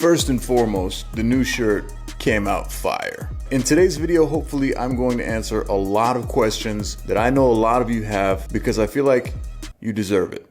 First and foremost, the new shirt came out fire. In today's video, hopefully I'm going to answer a lot of questions that I know a lot of you have because I feel like you deserve it.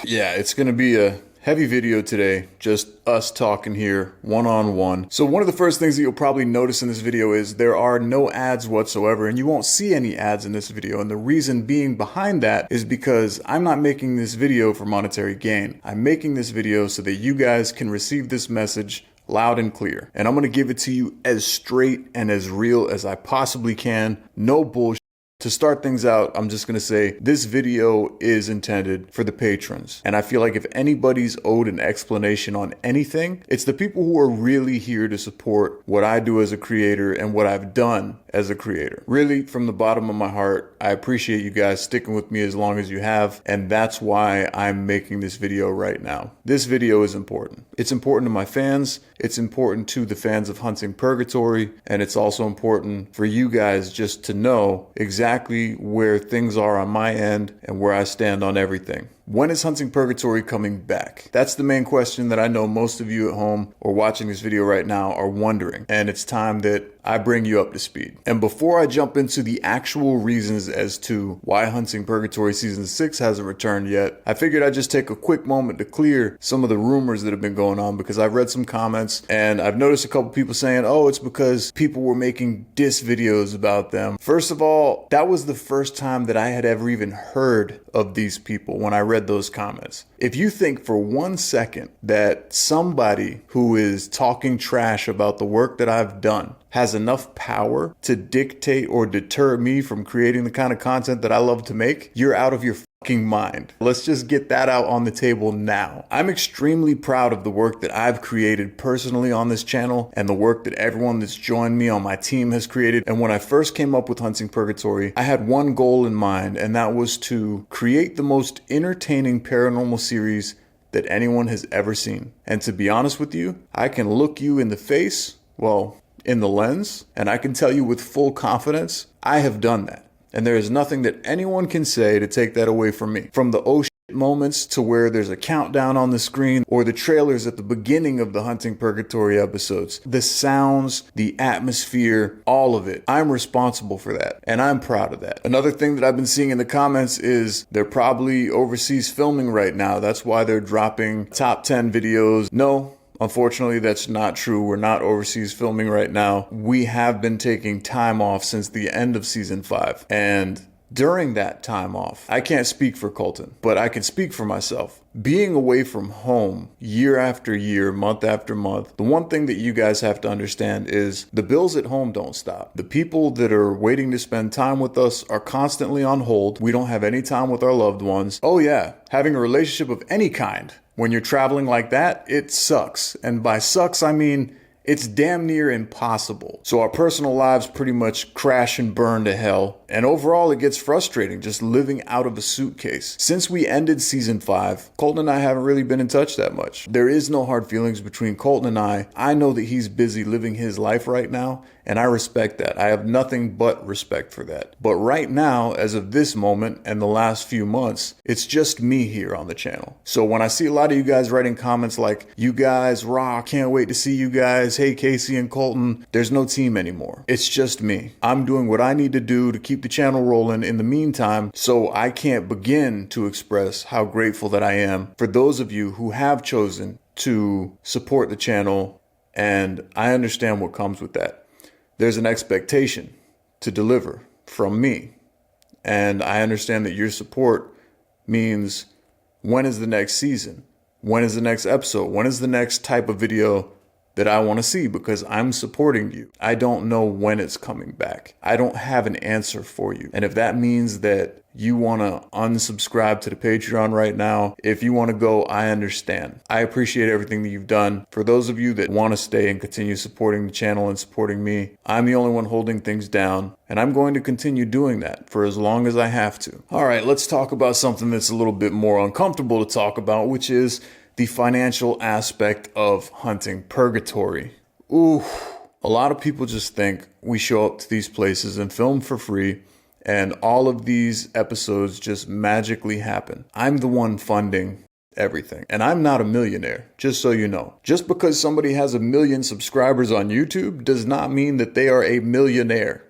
Yeah, it's gonna be a heavy video today, just us talking here one-on-one. So one of the first things that you'll probably notice in this video is there are no ads whatsoever, and you won't see any ads in this video. And the reason being behind that is because I'm not making this video for monetary gain. I'm making this video so that you guys can receive this message loud and clear. And I'm gonna give it to you as straight and as real as I possibly can. No bullshit. To start things out, I'm just gonna say this video is intended for the patrons. And I feel like if anybody's owed an explanation on anything, it's the people who are really here to support what I do as a creator and what I've done as a creator. Really, from the bottom of my heart, I appreciate you guys sticking with me as long as you have, and that's why I'm making this video right now. This video is important. It's important to my fans, it's important to the fans of Hunting Purgatory, and it's also important for you guys just to know exactly where things are on my end and where I stand on everything. When is Hunting Purgatory coming back? That's the main question that I know most of you at home or watching this video right now are wondering, and it's time that I bring you up to speed. And before I jump into the actual reasons as to why Hunting Purgatory Season 6 hasn't returned yet, I figured I'd just take a quick moment to clear some of the rumors that have been going on, because I've read some comments and I've noticed a couple people saying, oh, it's because people were making diss videos about them. First of all, that was the first time that I had ever even heard of these people when I read those comments. If you think for 1 second that somebody who is talking trash about the work that I've done has enough power to dictate or deter me from creating the kind of content that I love to make, you're out of your fucking mind. Let's just get that out on the table now. I'm extremely proud of the work that I've created personally on this channel and the work that everyone that's joined me on my team has created. And when I first came up with Hunting Purgatory, I had one goal in mind, and that was to create the most entertaining paranormal series that anyone has ever seen. And to be honest with you, I can look you in the face, well, in the lens, and I can tell you with full confidence, I have done that. And there is nothing that anyone can say to take that away from me. From the oh shit moments to where there's a countdown on the screen, or the trailers at the beginning of the Hunting Purgatory episodes, the sounds, the atmosphere, all of it. I'm responsible for that, and I'm proud of that. Another thing that I've been seeing in the comments is they're probably overseas filming right now. That's why they're dropping top 10 videos. No. Unfortunately, that's not true. We're not overseas filming right now. We have been taking time off since the end of season 5. And during that time off, I can't speak for Colton, but I can speak for myself. Being away from home year after year, month after month, the one thing that you guys have to understand is the bills at home don't stop. The people that are waiting to spend time with us are constantly on hold. We don't have any time with our loved ones. Oh yeah, having a relationship of any kind, when you're traveling like that, it sucks. And by sucks, I mean it's damn near impossible. So our personal lives pretty much crash and burn to hell. And overall, it gets frustrating just living out of a suitcase. Since we ended season 5, Colton and I haven't really been in touch that much. There is no hard feelings between Colton and I. I know that he's busy living his life right now, and I respect that. I have nothing but respect for that. But right now, as of this moment and the last few months, it's just me here on the channel. So when I see a lot of you guys writing comments like, you guys rock, can't wait to see you guys, hey Casey and Colton, there's no team anymore. It's just me. I'm doing what I need to do to keep the channel rolling in the meantime, so I can't begin to express how grateful that I am for those of you who have chosen to support the channel, and I understand what comes with that. There's an expectation to deliver from me, and I understand that your support means, when is the next season? When is the next episode? When is the next type of video that I want to see? Because I'm supporting you. I don't know when it's coming back. I don't have an answer for you. And if that means that you want to unsubscribe to the Patreon right now, if you want to go, I understand. I appreciate everything that you've done. For those of you that want to stay and continue supporting the channel and supporting me, I'm the only one holding things down, and I'm going to continue doing that for as long as I have to. All right, let's talk about something that's a little bit more uncomfortable to talk about, which is the financial aspect of Hunting Purgatory. Ooh, a lot of people just think we show up to these places and film for free, and all of these episodes just magically happen. I'm the one funding everything. And I'm not a millionaire, just so you know. Just because somebody has 1 million subscribers on YouTube does not mean that they are a millionaire.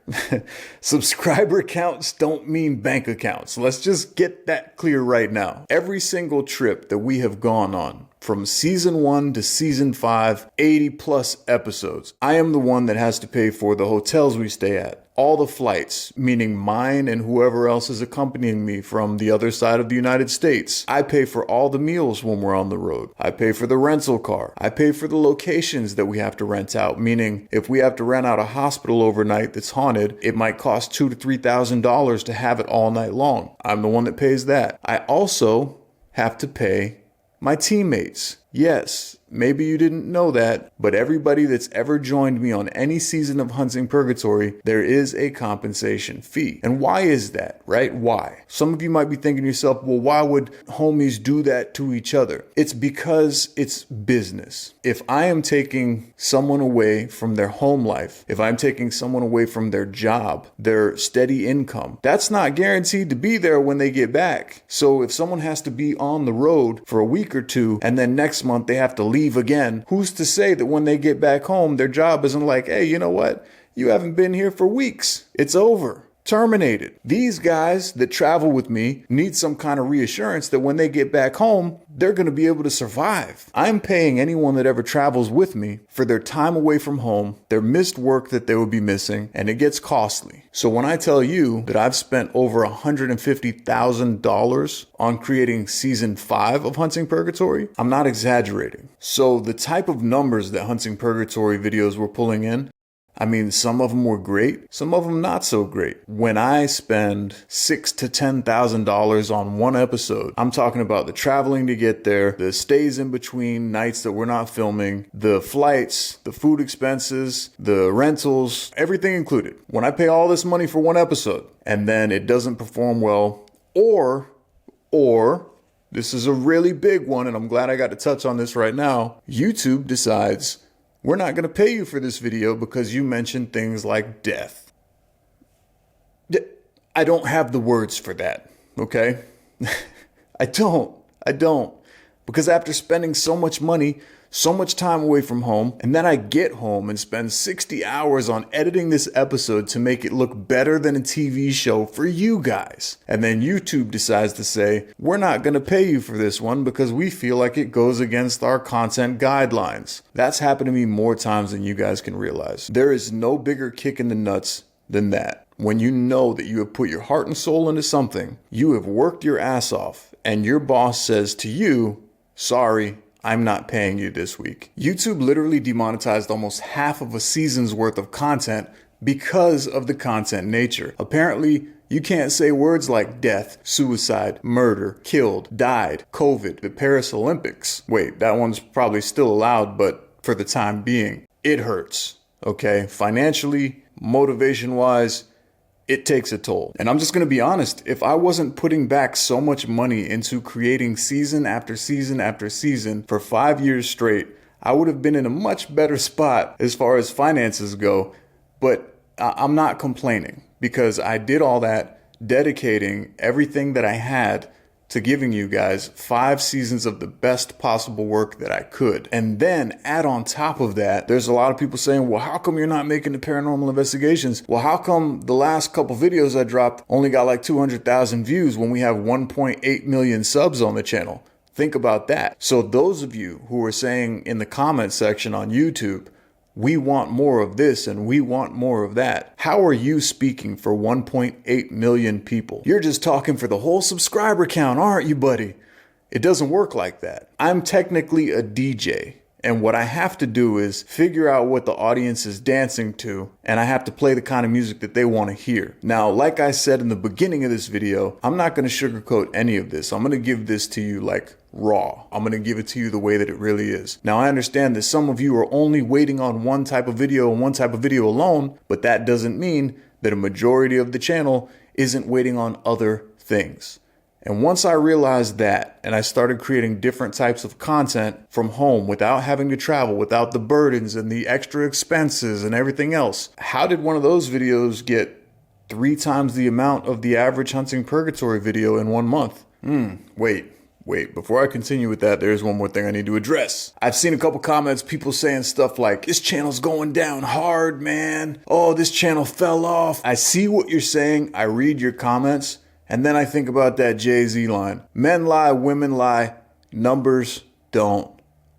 Subscriber counts don't mean bank accounts. Let's just get that clear right now. Every single trip that we have gone on, from season 1 to season 5, 80 plus episodes, I am the one that has to pay for the hotels we stay at, all the flights, meaning mine and whoever else is accompanying me from the other side of the United States. I pay for all the meals when we're on the road. I pay for the rental car. I pay for the locations that we have to rent out, meaning if we have to rent out a hospital overnight that's haunted, it might cost $2,000 to $3,000 to have it all night long. I'm the one that pays that. I also have to pay my teammates. Yes, maybe you didn't know that, but everybody that's ever joined me on any season of Hunting Purgatory, there is a compensation fee. And why is that, right? Why? Some of you might be thinking to yourself, well, why would homies do that to each other? It's because it's business. If I am taking someone away from their home life, if I'm taking someone away from their job, their steady income, that's not guaranteed to be there when they get back. So if someone has to be on the road for a week or two, and then next month they have to leave again, who's to say that when they get back home, their job isn't like, hey, you know what? You haven't been here for weeks. It's over. Terminated. These guys that travel with me need some kind of reassurance that when they get back home, they're going to be able to survive. I'm paying anyone that ever travels with me for their time away from home, their missed work that they would be missing, and it gets costly. So when I tell you that I've spent over $150,000 on creating season 5 of Hunting Purgatory, I'm not exaggerating. So the type of numbers that Hunting Purgatory videos were pulling in, I mean, some of them were great, some of them not so great. When I spend $6,000 to $10,000 on one episode, I'm talking about the traveling to get there, the stays in between nights that we're not filming, the flights, the food expenses, the rentals, everything included. When I pay all this money for one episode and then it doesn't perform well, or this is a really big one, and I'm glad I got to touch on this right now, YouTube decides, we're not going to pay you for this video because you mentioned things like death. I don't have the words for that, okay? I don't. Because after spending so much money, so much time away from home, and then I get home and spend 60 hours on editing this episode to make it look better than a TV show for you guys. And then YouTube decides to say, we're not going to pay you for this one because we feel like it goes against our content guidelines. That's happened to me more times than you guys can realize. There is no bigger kick in the nuts than that. When you know that you have put your heart and soul into something, you have worked your ass off, and your boss says to you, sorry, I'm not paying you this week. YouTube literally demonetized almost half of a season's worth of content because of the content nature. Apparently, you can't say words like death, suicide, murder, killed, died, COVID, the Paris Olympics. Wait, that one's probably still allowed, but for the time being, it hurts, okay? Financially, motivation-wise, it takes a toll. And I'm just going to be honest, if I wasn't putting back so much money into creating season after season after season for 5 years straight, I would have been in a much better spot as far as finances go. But I'm not complaining because I did all that, dedicating everything that I had to giving you guys 5 seasons of the best possible work that I could. And then add on top of that, there's a lot of people saying, well, how come you're not making the paranormal investigations? Well, how come the last couple videos I dropped only got like 200,000 views when we have 1.8 million subs on the channel? Think about that. So those of you who are saying in the comment section on YouTube, we want more of this and we want more of that. How are you speaking for 1.8 million people? You're just talking for the whole subscriber count, aren't you, buddy? It doesn't work like that. I'm technically a DJ. And what I have to do is figure out what the audience is dancing to, and I have to play the kind of music that they want to hear. Now, like I said in the beginning of this video, I'm not going to sugarcoat any of this. I'm going to give this to you like raw. I'm going to give it to you the way that it really is. Now, I understand that some of you are only waiting on one type of video and one type of video alone, but that doesn't mean that a majority of the channel isn't waiting on other things. And once I realized that, and I started creating different types of content from home without having to travel, without the burdens and the extra expenses and everything else, how did one of those videos get 3 times the amount of the average Hunting Purgatory video in 1 month? Wait, Wait, before I continue with that, there's one more thing I need to address. I've seen a couple comments, people saying stuff like, this channel's going down hard, man. Oh, this channel fell off. I see what you're saying. I read your comments. And then I think about that Jay-Z line. Men lie, women lie. Numbers don't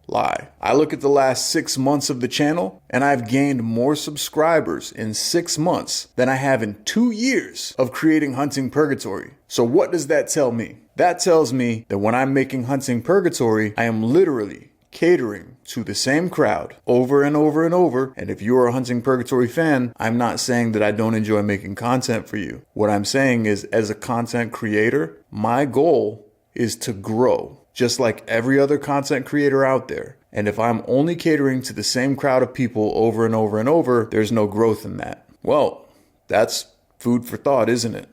lie. I look at the last 6 months of the channel and I've gained more subscribers in 6 months than I have in 2 years of creating Hunting Purgatory. So what does that tell me? That tells me that when I'm making Hunting Purgatory, I am literally catering to the same crowd over and over and over. And if you're a Hunting Purgatory fan, I'm not saying that I don't enjoy making content for you. What I'm saying is, as a content creator, my goal is to grow, just like every other content creator out there. And if I'm only catering to the same crowd of people over and over and over, there's no growth in that. Well, that's food for thought, isn't it?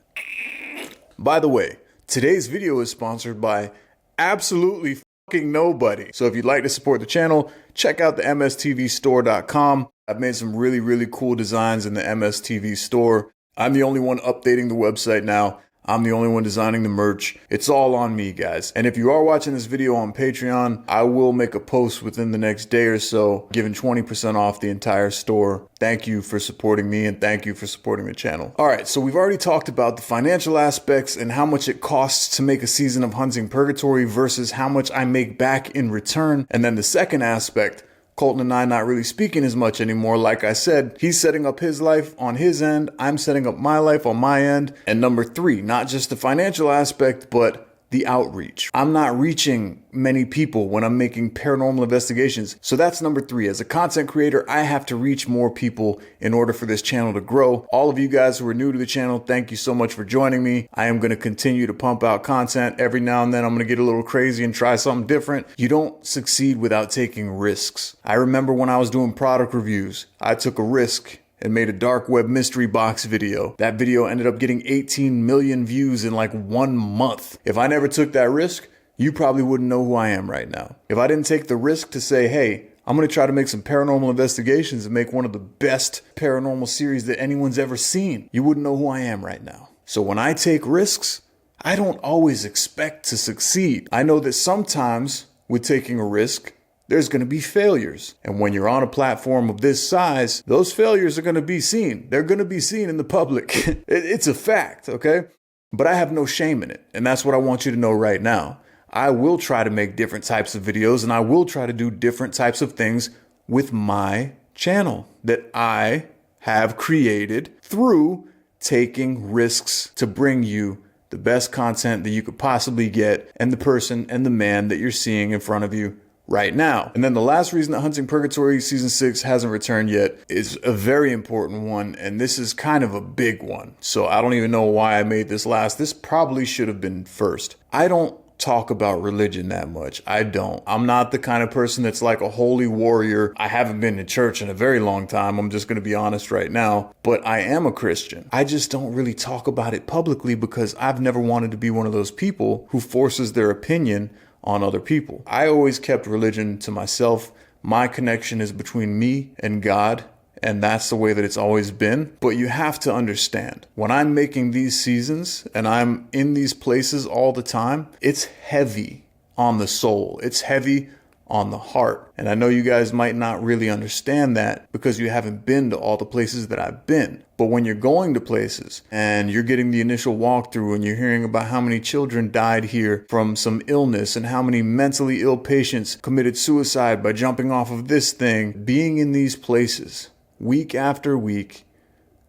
By the way, today's video is sponsored by absolutely fucking nobody. So if you'd like to support the channel, check out the mstvstore.com. I've made some really cool designs in the MSTV store. I'm the only one updating the website now. I'm the only one designing the merch. It's all on me, guys. And if you are watching this video on Patreon, I will make a post within the next day or so, giving 20% off the entire store. Thank you for supporting me and thank you for supporting the channel. All right, so we've already talked about the financial aspects and how much it costs to make a season of Hunting Purgatory versus how much I make back in return. And then the second aspect, Colton and I not really speaking as much anymore. Like I said, he's setting up his life on his end. I'm setting up my life on my end. And number three, not just the financial aspect, but the outreach. I'm not reaching many people when I'm making paranormal investigations. So that's number three. As a content creator, I have to reach more people in order for this channel to grow. All of you guys who are new to the channel, thank you so much for joining me. I am going to continue to pump out content. Every now and then I'm going to get a little crazy and try something different. You don't succeed without taking risks. I remember when I was doing product reviews, I took a risk and made a dark web mystery box video. That video ended up getting 18 million views in like 1 month. If I never took that risk, you probably wouldn't know who I am right now. If I didn't take the risk to say, hey, I'm gonna try to make some paranormal investigations and make one of the best paranormal series that anyone's ever seen, you wouldn't know who I am right now. So when I take risks, I don't always expect to succeed. I know that sometimes with taking a risk, there's going to be failures. And when you're on a platform of this size, those failures are going to be seen. They're going to be seen in the public. It's a fact, okay? But I have no shame in it. And that's what I want you to know right now. I will try to make different types of videos and I will try to do different types of things with my channel that I have created through taking risks to bring you the best content that you could possibly get and the person and the man that you're seeing in front of you right now. And then the last reason that Hunting Purgatory Season 6 hasn't returned yet is a very important one, and this is kind of a big one. So I don't even know why I made this last. This probably should have been first. I don't talk about religion that much. I don't. I'm not the kind of person that's like a holy warrior. I haven't been to church in a very long time. I'm just going to be honest right now. But I am a Christian. I just don't really talk about it publicly because I've never wanted to be one of those people who forces their opinion on other people. I always kept religion to myself. My connection is between me and God, and that's the way that it's always been. But you have to understand, when I'm making these seasons and I'm in these places all the time, it's heavy on the soul. It's heavy on the heart. And I know you guys might not really understand that because you haven't been to all the places that I've been. But when you're going to places and you're getting the initial walkthrough and you're hearing about how many children died here from some illness and how many mentally ill patients committed suicide by jumping off of this thing, being in these places week after week,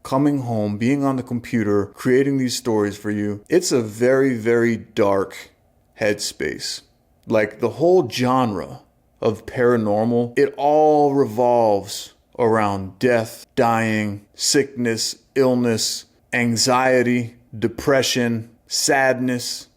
coming home, being on the computer, creating these stories for you, it's a very dark headspace. Like the whole genre of paranormal, it all revolves around death, dying, sickness, illness, anxiety, depression, sadness,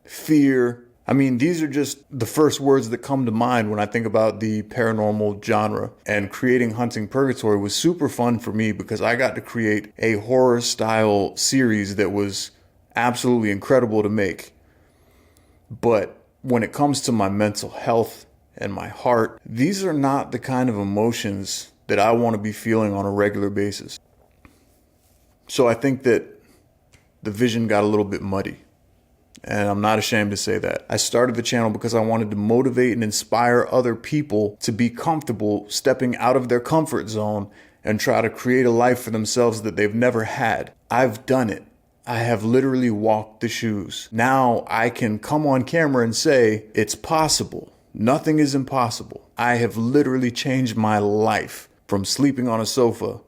fear. I mean, these are just the first words that come to mind when I think about the paranormal genre. And creating Hunting Purgatory was super fun for me because I got to create a horror style series that was absolutely incredible to make. But when it comes to my mental health and my heart, these are not the kind of emotions that I want to be feeling on a regular basis. So I think that the vision got a little bit muddy. and I'm not ashamed to say that. I started the channel because I wanted to motivate and inspire other people to be comfortable stepping out of their comfort zone and try to create a life for themselves that they've never had. I've done it. I have literally walked the shoes. Now I can come on camera and say, it's possible. Nothing is impossible. I have literally changed my life from sleeping on a sofa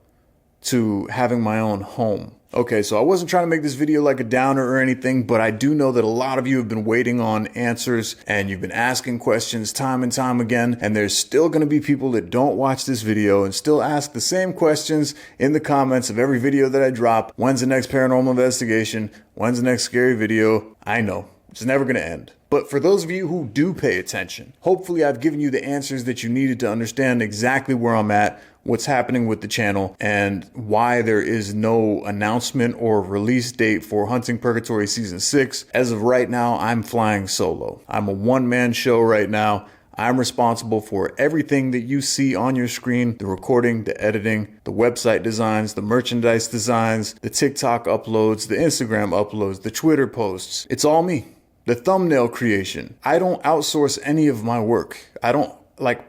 to having my own home. Okay, so I wasn't trying to make this video like a downer or anything, but I do know that a lot of you have been waiting on answers and you've been asking questions time and time again, and there's still going to be people that don't watch this video and still ask the same questions in the comments of every video that I drop. When's the next paranormal investigation? When's the next scary video? I know, it's never going to end. But for those of you who do pay attention, hopefully I've given you the answers that you needed to understand exactly where I'm at, what's happening with the channel, and why there is no announcement or release date for Hunting Purgatory Season 6. As of right now, I'm flying solo. I'm a one-man show right now. I'm responsible for everything that you see on your screen, the recording, the editing, the website designs, the merchandise designs, the TikTok uploads, the Instagram uploads, the Twitter posts. It's all me. The thumbnail creation. I don't outsource any of my work. I don't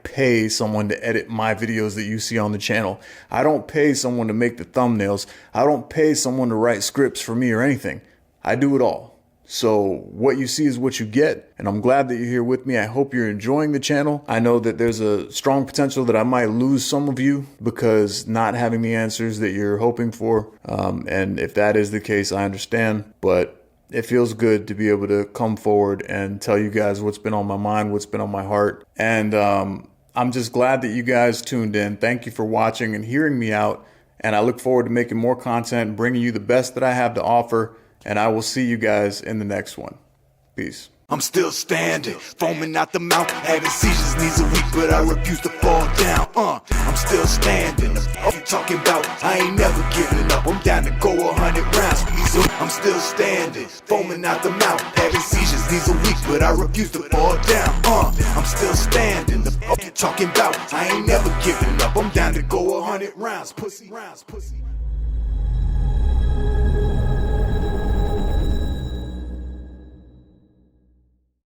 pay someone to edit my videos that you see on the channel. I don't pay someone to make the thumbnails. I don't pay someone to write scripts for me or anything. I do it all. So what you see is what you get, and I'm glad that you're here with me. I hope you're enjoying the channel. I know that there's a strong potential that I might lose some of you because not having the answers that you're hoping for. And if that is the case, I understand, but it feels good to be able to come forward and tell you guys what's been on my mind, what's been on my heart. And I'm just glad that you guys tuned in. Thank you for watching and hearing me out. And I look forward to making more content, bringing you the best that I have to offer. And I will see you guys in the next one. Peace. I'm still standing, foaming out the mouth, having seizures, knees are weak, but I refuse to fall down. I'm still standing, what you talking about? I ain't never giving up, I'm down to go 100 rounds. So I'm still standing, foaming out the mouth, having seizures, knees are weak, but I refuse to fall down. I'm still standing, what you talking about? I ain't never giving up, I'm down to go 100 rounds, pussy.